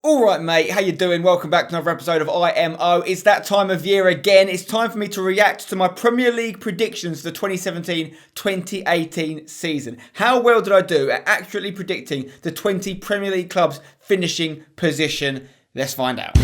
Alright mate, how you doing? Welcome back to another episode of IMO. It's that time of year again. It's time for me to react to my Premier League predictions for the 2017-2018 season. How well did I do at accurately predicting the 20 Premier League clubs' finishing position? Let's find out.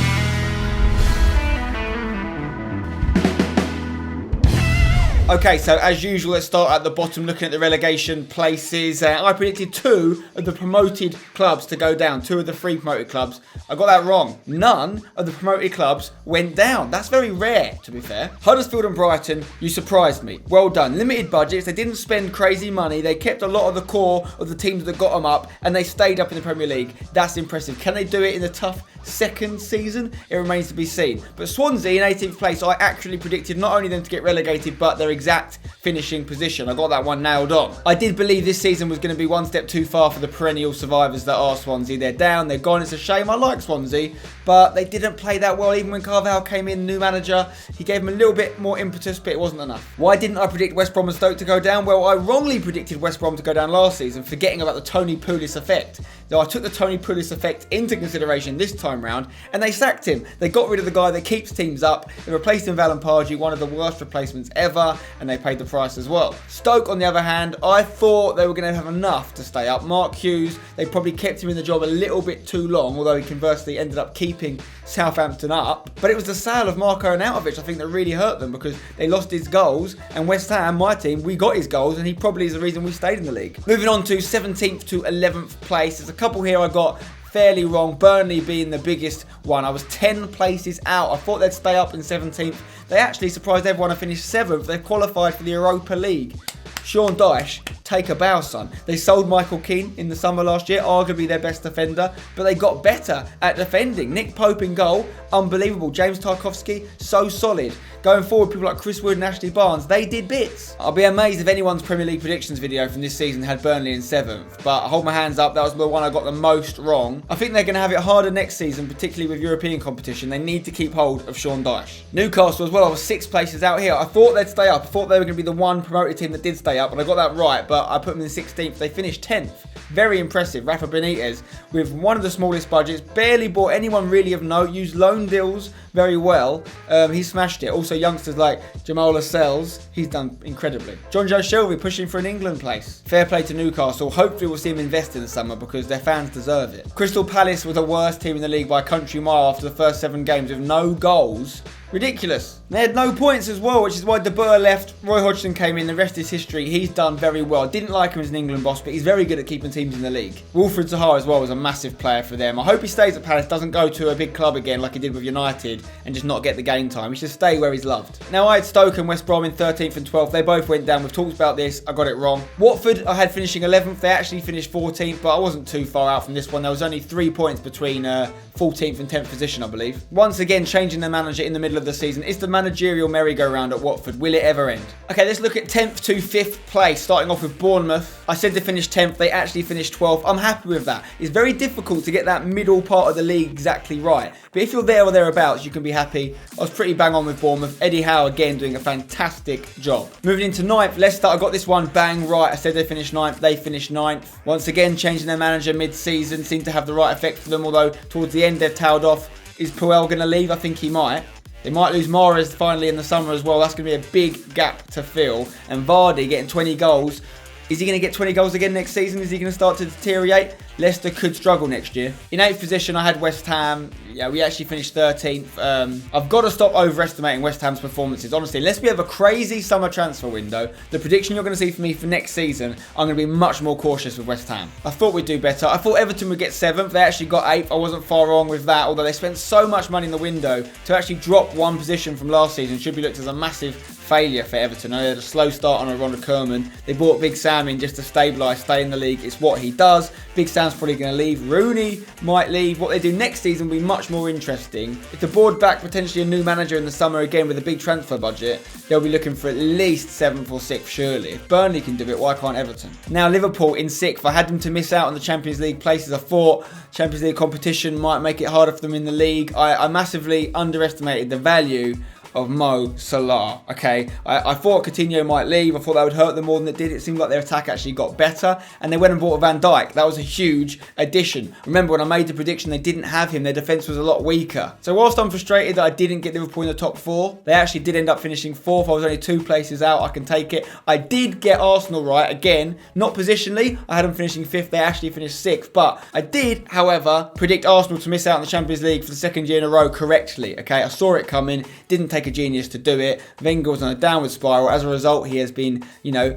Okay, so as usual, let's start at the bottom looking at the relegation places. I predicted two of the promoted clubs to go down, two of the three promoted clubs. I got that wrong. None of the promoted clubs went down. That's very rare, to be fair. Huddersfield and Brighton, you surprised me. Well done. Limited budgets, they didn't spend crazy money. They kept a lot of the core of the teams that got them up, and they stayed up in the Premier League. That's impressive. Can they do it in the tough second season? It remains to be seen. But Swansea in 18th place, I actually predicted not only them to get relegated, but their exact finishing position. I got that one nailed on. I did believe this season was going to be one step too far for the perennial survivors that are Swansea. They're down, they're gone. It's a shame. I like Swansea, but they didn't play that well. Even when Carvalhal came in, new manager, he gave them a little bit more impetus, but it wasn't enough. Why didn't I predict West Brom and Stoke to go down? Well, I wrongly predicted West Brom to go down last season, forgetting about the Tony Pulis effect. So I took the Tony Pulis effect into consideration this time round, and they sacked him. They got rid of the guy that keeps teams up. They replaced him with Alan Pardew, one of the worst replacements ever, and they paid the price as well. Stoke, on the other hand, I thought they were going to have enough to stay up. Mark Hughes, they probably kept him in the job a little bit too long, although he conversely ended up keeping Southampton up. But it was the sale of Marko Arnautovic, I think, that really hurt them because they lost his goals, and West Ham, my team, we got his goals, and he probably is the reason we stayed in the league. Moving on to 17th to 11th place. There's a couple here I got fairly wrong, Burnley being the biggest one. I was 10 places out. I thought they'd stay up in 17th. They actually surprised everyone and finished 7th. They've qualified for the Europa League. Sean Dyche, take a bow, son. They sold Michael Keane in the summer last year, arguably their best defender, but they got better at defending. Nick Pope in goal, unbelievable. James Tarkowski, so solid. Going forward, people like Chris Wood and Ashley Barnes, they did bits. I'll be amazed if anyone's Premier League predictions video from this season had Burnley in 7th, but I hold my hands up, that was the one I got the most wrong. I think they're going to have it harder next season, particularly with European competition. They need to keep hold of Sean Dyche. Newcastle as well, I was 6 places out here. I thought they'd stay up. I thought they were going to be the one promoted team that did stay up, and I got that right, but I put them in 16th. They finished 10th. Very impressive. Rafa Benitez, with one of the smallest budgets, barely bought anyone really of note, used loan deals very well. He smashed it. Also, youngsters like Jamal Lascelles, he's done incredibly. John Joe Shelby pushing for an England place. Fair play to Newcastle. Hopefully we'll see him invest in the summer because their fans deserve it. Crystal Palace were the worst team in the league by a country mile after the first 7 games with no goals. Ridiculous. They had no points as well, which is why De Boer left. Roy Hodgson came in. The rest is history. He's done very well. Didn't like him as an England boss, but he's very good at keeping teams in the league. Wilfried Zaha as well was a massive player for them. I hope he stays at Palace, doesn't go to a big club again like he did with United and just not get the game time. He should stay where he's loved. Now, I had Stoke and West Brom in 13th and 12th. They both went down. We've talked about this. I got it wrong. Watford, I had finishing 11th. They actually finished 14th, but I wasn't too far out from this one. There was only 3 points between 14th and 10th position, I believe. Once again, changing their manager in the middle of the season. It's the managerial merry-go-round at Watford. Will it ever end? Okay, let's look at 10th to 5th place, starting off with Bournemouth. I said they finished 10th. They actually finished 12th. I'm happy with that. It's very difficult to get that middle part of the league exactly right. But if you're there or thereabouts, you can be happy. I was pretty bang on with Bournemouth. Eddie Howe, again, doing a fantastic job. Moving into 9th, Leicester. I got this one bang right. I said they finished 9th. They finished 9th. Once again, changing their manager mid-season seemed to have the right effect for them, although towards the end they've tailed off. Is Puel going to leave? I think he might. They might lose Mahrez finally in the summer as well. That's going to be a big gap to fill. And Vardy getting 20 goals. Is he going to get 20 goals again next season? Is he going to start to deteriorate? Leicester could struggle next year. In 8th position, I had West Ham. Yeah, we actually finished 13th. I've got to stop overestimating West Ham's performances. Honestly, unless we have a crazy summer transfer window, the prediction you're going to see from me for next season, I'm going to be much more cautious with West Ham. I thought we'd do better. I thought Everton would get 7th. They actually got 8th. I wasn't far wrong with that, although they spent so much money in the window to actually drop one position from last season should be looked as a massive failure for Everton. They had a slow start on Ronald Koeman. They brought Big Sam in just to stabilise, stay in the league. It's what he does. Big Sam's probably going to leave. Rooney might leave. What they do next season will be much more interesting. If the board back potentially a new manager in the summer again with a big transfer budget, they'll be looking for at least 7th or 6th surely. If Burnley can do it, why can't Everton? Now Liverpool in 6th. I had them to miss out on the Champions League places. I thought Champions League competition might make it harder for them in the league. I massively underestimated the value of Mo Salah, okay? I thought Coutinho might leave. I thought that would hurt them more than it did. It seemed like their attack actually got better, and they went and bought a Van Dijk. That was a huge addition. Remember when I made the prediction they didn't have him, their defence was a lot weaker. So whilst I'm frustrated that I didn't get Liverpool in the top 4, they actually did end up finishing 4th. I was only 2 places out. I can take it. I did get Arsenal right, again, not positionally. I had them finishing 5th. They actually finished 6th, but I did, however, predict Arsenal to miss out on the Champions League for the 2nd year in a row correctly, okay? I saw it coming. Didn't take a genius to do it. Wenger was on a downward spiral. As a result, he has been,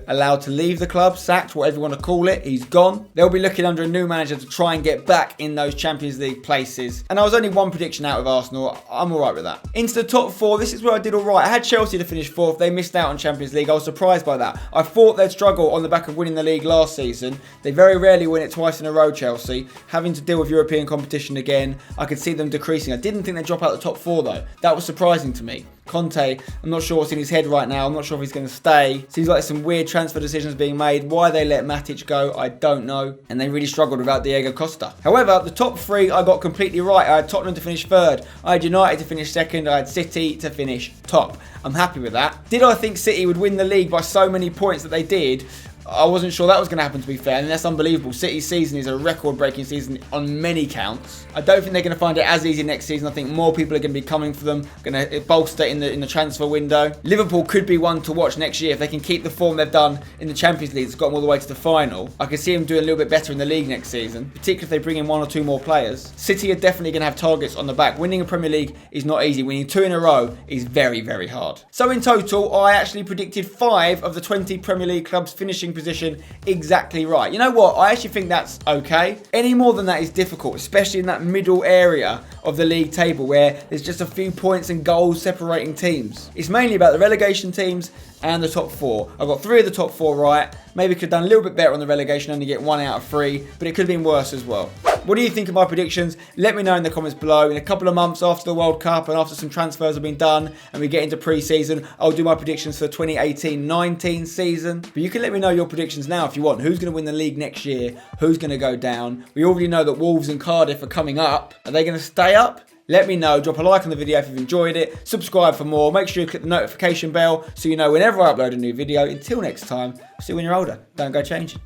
allowed to leave the club, sacked, whatever you want to call it. He's gone. They'll be looking under a new manager to try and get back in those Champions League places. And I was only 1 prediction out of Arsenal. I'm all right with that. Into the top 4, this is where I did all right. I had Chelsea to finish 4th. They missed out on Champions League. I was surprised by that. I thought they'd struggle on the back of winning the league last season. They very rarely win it twice in a row, Chelsea. Having to deal with European competition again, I could see them decreasing. I didn't think they'd drop out the top 4 though. That was surprising to me. Conte, I'm not sure what's in his head right now. I'm not sure if he's going to stay. Seems like some weird transfer decisions being made. Why they let Matic go, I don't know. And they really struggled without Diego Costa. However, the top 3 I got completely right. I had Tottenham to finish 3rd. I had United to finish 2nd. I had City to finish top. I'm happy with that. Did I think City would win the league by so many points that they did? I wasn't sure that was going to happen, to be fair, and that's unbelievable. City's season is a record-breaking season on many counts. I don't think they're going to find it as easy next season. I think more people are going to be coming for them, going to bolster in the transfer window. Liverpool could be one to watch next year if they can keep the form they've done in the Champions League. It's got them all the way to the final. I could see them doing a little bit better in the league next season, particularly if they bring in 1 or 2 more players. City are definitely going to have targets on the back. Winning a Premier League is not easy. Winning 2 in a row is very, very hard. So in total, I actually predicted 5 of the 20 Premier League clubs finishing position exactly right. You know what? I actually think that's okay. Any more than that is difficult, especially in that middle area of the league table where there's just a few points and goals separating teams. It's mainly about the relegation teams and the top 4. I got 3 of the top 4 right. Maybe could have done a little bit better on the relegation, only get 1 out of 3, but it could have been worse as well. What do you think of my predictions? Let me know in the comments below. In a couple of months after the World Cup and after some transfers have been done and we get into pre-season, I'll do my predictions for the 2018-19 season. But you can let me know your predictions now if you want. Who's going to win the league next year? Who's going to go down? We already know that Wolves and Cardiff are coming up. Are they going to stay up? Let me know. Drop a like on the video if you've enjoyed it. Subscribe for more. Make sure you click the notification bell so you know whenever I upload a new video. Until next time, see you when you're older. Don't go changing.